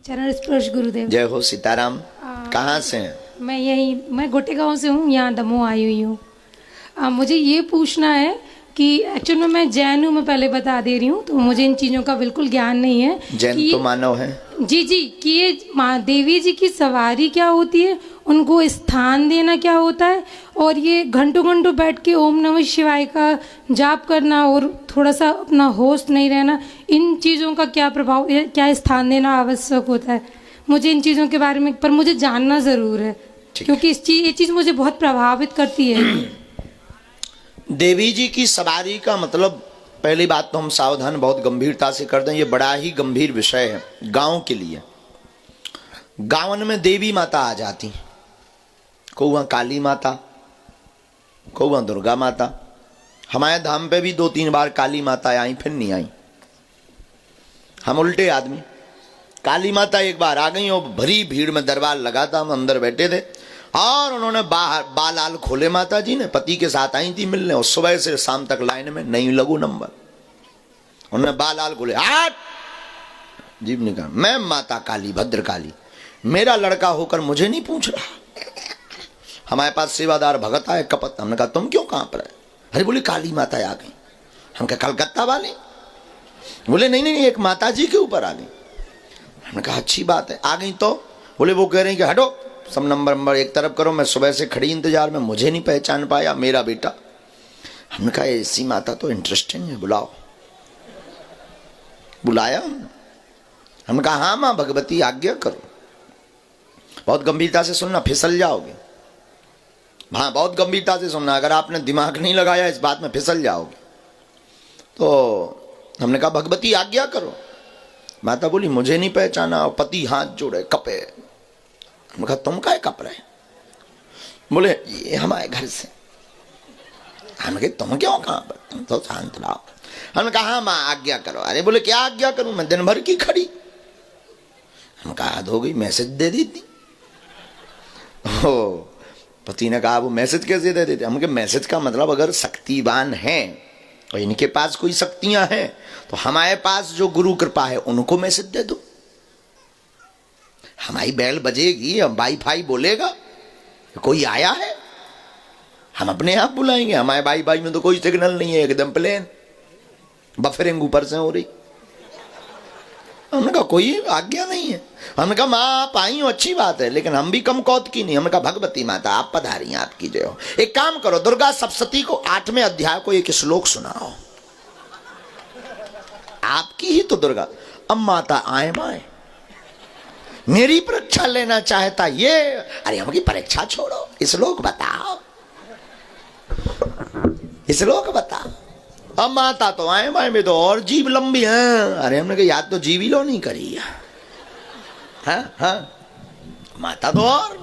चरण स्पर्श गुरुदेव। जय हो सीताराम। कहाँ से हैं? मैं गोटे गांव से हूँ, यहाँ दमोह आई हुई हूँ। मुझे ये पूछना है कि एक्चुअल में मैं जैन हूँ, मैं पहले बता दे रही हूँ, तो मुझे इन चीज़ों का बिल्कुल ज्ञान नहीं है। जैन तो मानव है जी जी, कि ये माँ देवी जी की सवारी क्या होती है, उनको स्थान देना क्या होता है, और ये घंटों घंटों बैठ के ओम नमः शिवाय का जाप करना और थोड़ा सा अपना होश नहीं रहना, इन चीज़ों का क्या प्रभाव, क्या स्थान देना आवश्यक होता है। मुझे इन चीज़ों के बारे में पर मुझे जानना ज़रूर है, क्योंकि ये चीज़ मुझे बहुत प्रभावित करती है। देवी जी की सवारी का मतलब, पहली बात तो हम सावधान बहुत गंभीरता से कर दें, ये बड़ा ही गंभीर विषय है गांव के लिए। गांवन में देवी माता आ जाती, कौआ काली माता, कौआ दुर्गा माता। हमारे धाम पे भी 2-3 बार काली माता आई, फिर नहीं आई। हम उल्टे आदमी। काली माता एक बार आ गई और भरी भीड़ में दरबार लगा था, हम अंदर बैठे थे और उन्होंने बाहर बाल खोले। माता जी ने पति के साथ आई थी मिलने, और सुबह से शाम तक लाइन में नहीं लगू नंबर। उन्होंने बाल खोले, आठ जीव ने कहा, मैं माता काली भद्र काली, मेरा लड़का होकर मुझे नहीं पूछ रहा। हमारे पास सेवादार भगत आए कपत। हमने कहा तुम क्यों कहां पर है? अरे बोले काली माता आ गई। हम कहा कलकत्ता वाले? बोले नहीं नहीं, एक माता जी के ऊपर आ गई। हमने कहा अच्छी बात है, आ गई तो? बोले वो कह रहे हैं कि हटो, सब नंबर एक तरफ करो, मैं सुबह से खड़ी इंतजार में, मुझे नहीं पहचान पाया मेरा बेटा। हमने कहा ऐसी माता तो इंटरेस्टिंग है, बुलाओ। बुलाया हमने कहा हाँ माँ भगवती आज्ञा करो। बहुत गंभीरता से सुनना, फिसल जाओगे। हाँ बहुत गंभीरता से सुनना, अगर आपने दिमाग नहीं लगाया इस बात में फिसल जाओगे। तो हमने कहा भगवती आज्ञा करो। माता बोली मुझे नहीं पहचाना, और पति हाथ जोड़े कपे। हमने कहा तुम काय कप रहे? बोले ये हमारे घर से। हमने कहा तुम क्यों कहां पर, तुम तो शांत रहो। हमने कहा हाँ माँ आज्ञा करो। अरे बोले क्या आज्ञा करूं, मैं दिन भर की खड़ी। हमने कहा हद हो गई, मैसेज दे दी थी। पति ने कहा वो मैसेज कैसे दे देते? हम कहा मैसेज का मतलब अगर शक्तिवान है और इनके पास कोई शक्तियां हैं तो हमारे पास जो गुरु कृपा है उनको मैसेज दे दो। हमारी बैल बजेगी, हम वाईफाई बोलेगा, कोई आया है, हम अपने आप बुलाएंगे। हमारे वाईफाई में तो कोई सिग्नल नहीं है, एकदम प्लेन बफरिंग ऊपर से हो रही। हमने कहा कोई आज्ञा नहीं है। हमने कहा माँ आप आई हो अच्छी बात है, लेकिन हम भी कम कौत की नहीं। हमने कहा भगवती माता आप पधारी, आपकी जय हो। एक काम करो, दुर्गा सप्तशती को 8वें अध्याय को एक श्लोक सुनाओ। आपकी ही तो दुर्गा। अब माता आए माए, मेरी परीक्षा लेना चाहता ये। अरे हमकी परीक्षा छोड़ो, श्लोक बताओ, श्लोक बताओ। अब माता तो आए माए में तो और जीव लंबी है। अरे हमने कहा याद तो जीव ही लो नहीं करी है। हाँ माता तो और।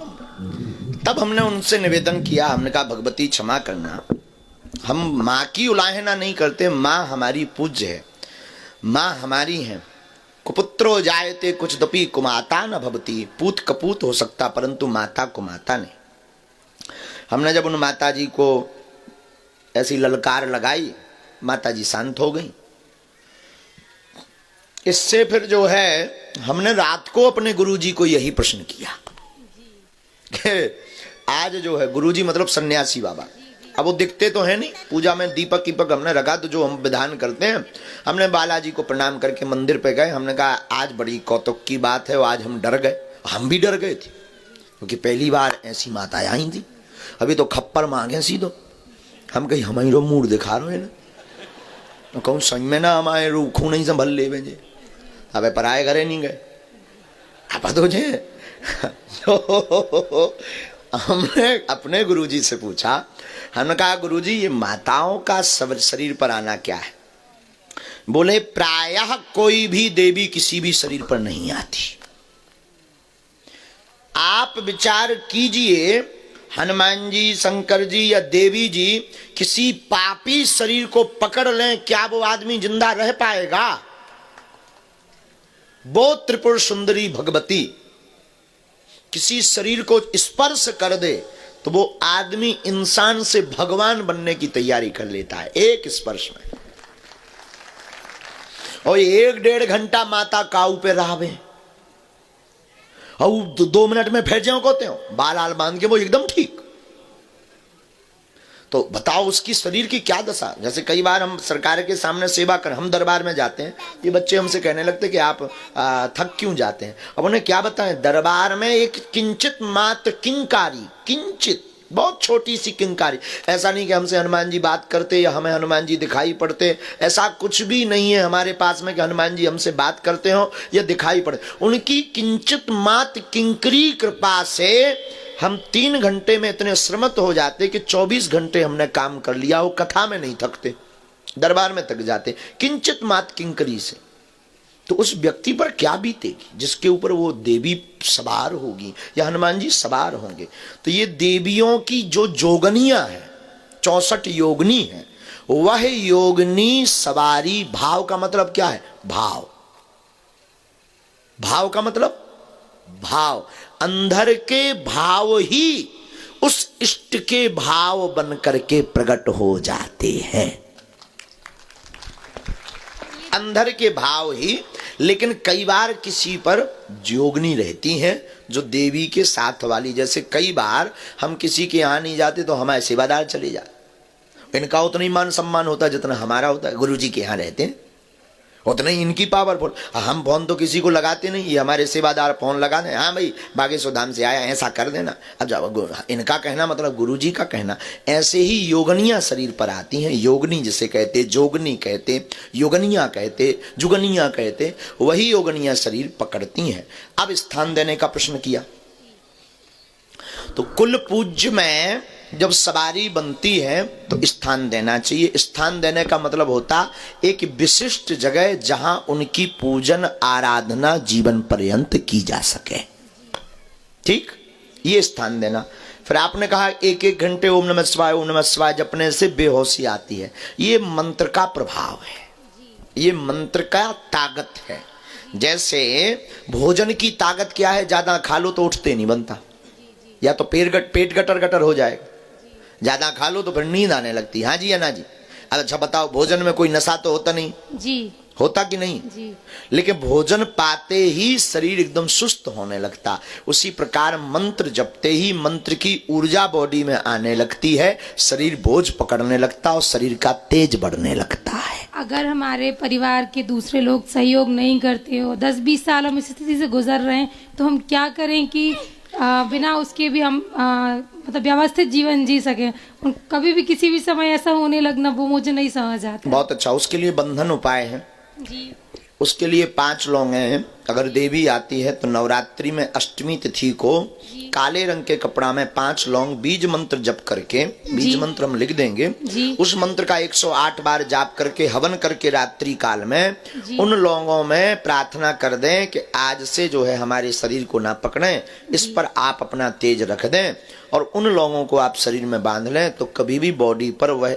तब हमने उनसे निवेदन किया, हमने कहा भगवती क्षमा करना, हम माँ की उलाहना नहीं करते, माँ हमारी पूज्य है, माँ हमारी है। कुपुत्रो जायते कुछ दपी कुमाता न भवती, पूत कपूत हो सकता परंतु माता को माता नहीं। हमने जब उन माता जी को ऐसी ललकार लगाई, माता जी शांत हो गई। इससे फिर जो है हमने रात को अपने गुरुजी को यही प्रश्न किया कि आज जो है गुरुजी मतलब सन्यासी बाबा, अब वो दिखते तो है नहीं, पूजा में दीपक कीपक हमने रखा, तो जो हम विधान करते हैं, हमने बालाजी को प्रणाम करके मंदिर पे गए। हमने कहा आज बड़ी कौतुक की बात है, आज हम डर गए। हम भी डर गए थे क्योंकि पहली बार ऐसी माता आई थी। अभी तो खप्पर मांगे सीधो, हम कहीं हमारी रो मूड दिखा रहे हैं ना, कहूँ सही में ना हमारे रूखू नहीं संभल ले भेजे। अब पराए घरे नहीं गए आप तो जे। तो हमने अपने गुरुजी से पूछा, हमने कहा गुरुजी ये माताओं का शरीर पर आना क्या है? बोले प्रायः कोई भी देवी किसी भी शरीर पर नहीं आती। आप विचार कीजिए, हनुमान जी, शंकर जी या देवी जी किसी पापी शरीर को पकड़ लें, क्या वो आदमी जिंदा रह पाएगा? वो त्रिपुर सुंदरी भगवती किसी शरीर को स्पर्श कर दे तो वो आदमी इंसान से भगवान बनने की तैयारी कर लेता है एक स्पर्श में। और 1-1.5 घंटा माता काऊ पे रहावे, और 2 मिनट में फिर जाओ कहते हो, बाल आल बांध के वो एकदम ठीक। तो बताओ उसकी शरीर की क्या दशा। जैसे कई बार हम सरकार के सामने सेवा कर, हम दरबार में जाते हैं, ये बच्चे हमसे कहने लगते कि आप थक क्यों जाते हैं। अब उन्हें क्या बताएं, दरबार में एक किंचित मात्र किंकारी, किंचित बहुत छोटी सी किंकारी, ऐसा नहीं कि हमसे हनुमान जी बात करते या हमें हनुमान जी दिखाई पड़ते, ऐसा कुछ भी नहीं है हमारे पास में कि हनुमान जी हमसे बात करते हो या दिखाई पड़े। उनकी किंचित मात्र किंकरी कृपा से हम 3 घंटे में इतने श्रमत हो जाते कि 24 घंटे हमने काम कर लिया। वो कथा में नहीं थकते, दरबार में थक जाते किंचित मात्र किंकरी से। तो उस व्यक्ति पर क्या बीतेगी जिसके ऊपर वो देवी सवार होगी या हनुमान जी सवार होंगे। तो ये देवियों की जो जोगनियां हैं, 64 योगनी है, वह योगनी सवारी। भाव का मतलब क्या है, भाव, भाव का मतलब भाव, अंदर के भाव ही उस इष्ट के भाव बन करके प्रकट हो जाते हैं, अंदर के भाव ही। लेकिन कई बार किसी पर जोगनी रहती हैं जो देवी के साथ वाली। जैसे कई बार हम किसी के यहां नहीं जाते तो हमारे सेवादार चले जाते, इनका उतना ही मान सम्मान होता है जितना हमारा होता है। गुरु जी के यहां रहते हैं उतना ही इनकी पावरफुल। हम फोन तो किसी को लगाते नहीं, ये हमारे सेवादार फोन लगा दें, हाँ भाई बागेश्वर धाम से आया, ऐसा कर देना। अब जाओ, इनका कहना मतलब गुरु जी का कहना। ऐसे ही योगनियां शरीर पर आती हैं, योगनी जिसे कहते, जोगनी कहते, योगनियां कहते, जुगनियां कहते, वही योगनियां शरीर पकड़ती हैं। अब स्थान देने का प्रश्न किया तो कुल पूज्य में जब सवारी बनती है तो स्थान देना चाहिए। स्थान देने का मतलब होता एक विशिष्ट जगह जहां उनकी पूजन आराधना जीवन पर्यंत की जा सके, ठीक, ये स्थान देना। फिर आपने कहा 1-1 घंटे ओम नमः शिवाय जपने से बेहोशी आती है। ये मंत्र का प्रभाव है, ये मंत्र का ताकत है। जैसे भोजन की ताकत क्या है, ज्यादा खा लो तो उठते नहीं बनता, या तो पेट गटर गटर हो जाएगा, ज्यादा खा लो तो फिर नींद आने लगती। हाँ जी या ना जी। अच्छा बताओ, भोजन में कोई नशा तो होता नहीं जी, होता कि नहीं जी। लेकिन भोजन पाते ही शरीर एकदम सुस्त होने लगता। उसी प्रकार मंत्र जपते ही मंत्र की ऊर्जा बॉडी में आने लगती है, शरीर बोझ पकड़ने लगता और शरीर का तेज बढ़ने लगता है। अगर हमारे परिवार के दूसरे लोग सहयोग नहीं करते हो, 10-20 साल हम इस स्थिति से गुजर रहे हैं, तो हम क्या करें कि बिना उसके भी हम मतलब व्यवस्थित जीवन जी सके। कभी भी किसी भी समय ऐसा होने लगना वो मुझे नहीं समझ आता। बहुत अच्छा, उसके लिए बंधन उपाय है जी। उसके लिए 5 लौंगे हैं। अगर देवी आती है तो नवरात्रि में अष्टमी तिथि को काले रंग के कपड़ा में 5 लौंग बीज मंत्र जप करके, बीज मंत्र हम लिख देंगे, उस मंत्र का 108 बार जाप करके हवन करके रात्रि काल में उन लौंगों में प्रार्थना कर दें कि आज से जो है हमारे शरीर को ना पकड़ें, इस पर आप अपना तेज रख दें और उन लौंगों को आप शरीर में बांध लें तो कभी भी बॉडी पर वह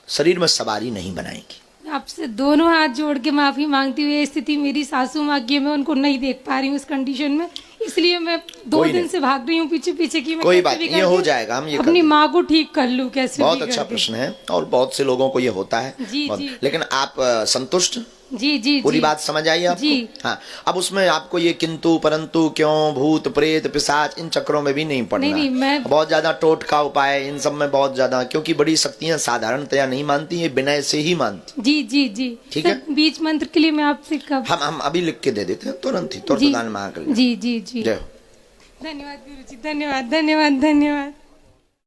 शरीर में सवारी नहीं बनाएगी। आपसे दोनों हाथ जोड़ के माफी मांगती हुई, ये स्थिति मेरी सासू माँ की है, मैं उनको नहीं देख पा रही हूँ इस कंडीशन में, इसलिए मैं 2 दिन से भाग रही हूँ पीछे पीछे की। मैं कोई बात नहीं, ये हो जाएगा, हम ये अपनी माँ को ठीक कर लूँ कैसे। बहुत अच्छा प्रश्न है और बहुत से लोगों को ये होता है। जी जी। लेकिन आप संतुष्ट? जी जी। पूरी बात समझ आई आपको? जी। हाँ, अब उसमें आपको ये किंतु परंतु क्यों भूत प्रेत पिशाच इन चक्रों में भी नहीं पड़ना। नहीं, मैं बहुत ज्यादा टोटका उपाय इन सब में बहुत ज्यादा, क्योंकि बड़ी शक्तियां साधारणतया नहीं मानती, ये विनय से ही मानती। जी जी जी। ठीक है, बीच मंत्र के लिए मैं आपसे कब हम अभी लिख के दे देते हैं तुरंत ही। तुरंत महाकाल। जी जी जी। जय हो। धन्यवाद गुरु जी, धन्यवाद धन्यवाद धन्यवाद।